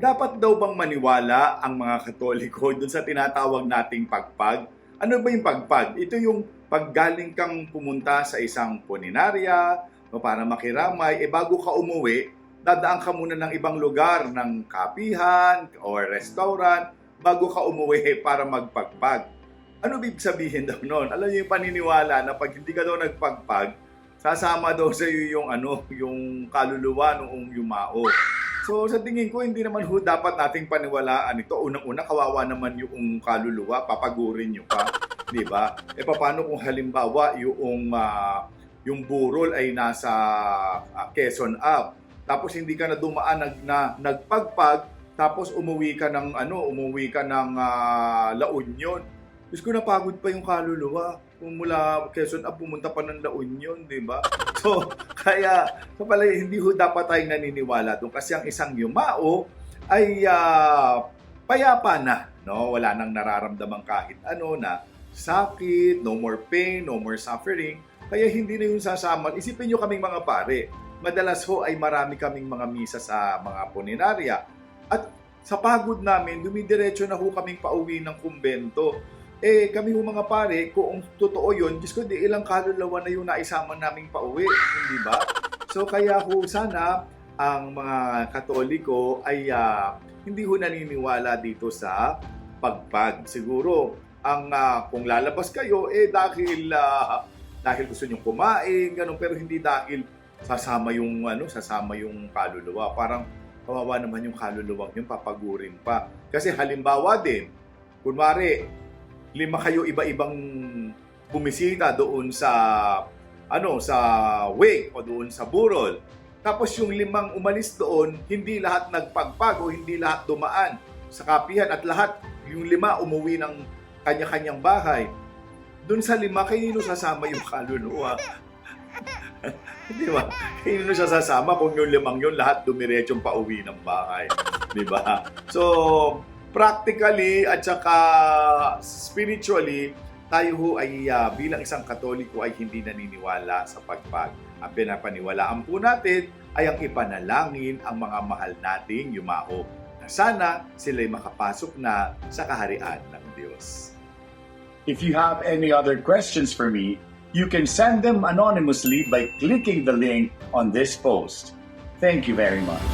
Dapat daw bang maniwala ang mga Katoliko dun sa tinatawag nating pagpag? Ano ba yung pagpag? Ito yung paggaling kang pumunta sa isang puninarya o para makiramay, bago ka umuwi, dadaan ka muna ng ibang lugar, ng kapihan or restaurant, bago ka umuwi para magpagpag. Ano ibig sabihin daw noon? Alam niyo yung paniniwala na pag hindi ka daw nagpagpag, sasama daw sa iyo yung yung kaluluwa noong yumao. So sa tingin ko hindi naman dapat nating paniwalaan ito. Unang-una kawawa naman yung kaluluwa, papagurin niyo pa, 'di ba? Paano kung halimbawa yung burol ay nasa Quezon Ave, tapos hindi ka na dumaan nagpagpag, tapos umuwi ka ng La Union. Diyos ko, napagod pa yung kaluluwa. Kung mula Quezon pumunta pa ng La Union, di ba? So pala hindi dapat tayong naniniwala doon kasi ang isang yumao ay payapa na, no? Wala nang nararamdaman kahit ano na sakit, no more pain, no more suffering. Kaya hindi na yung sasama. Isipin nyo kaming mga pare, madalas ay marami kaming mga misa sa mga puninarya at sa pagod namin, dumidiretso na kaming pauwi ng kumbento. Kami mga pare, kung totoo yun, Diyos ko, di ilang kaluluwa na yung naisama naming pauwi, hindi ba? So kaya sana ang mga Katoliko ay hindi naniniwala dito sa pagpag. Siguro, kung lalabas kayo, dahil gusto nyo kumain, ganun, pero hindi dahil sasama yung kaluluwa. Parang kawawa naman yung kaluluwang yung papagurin pa. Kasi halimbawa din, kunwari, 5 kayo iba-ibang bumisita doon sa wake o doon sa burol. Tapos yung 5 umalis doon, hindi lahat nagpagpag o hindi lahat dumaan sa kapihan at lahat yung 5 umuwi ng kanya-kanyang bahay. Doon sa 5, kanino sasama yung kaluluwa? Di ba? Kanino siya sasama kung yung 5 yun lahat dumiretsong pauwi ng bahay? Di ba? So, practically at saka spiritually, tayo ay bilang isang Katoliko ay hindi naniniwala sa pagpag. Ang pinapaniwalaan po natin ay ang ipanalangin ang mga mahal nating yumao na sana sila'y makapasok na sa kaharian ng Diyos. If you have any other questions for me, you can send them anonymously by clicking the link on this post. Thank you very much.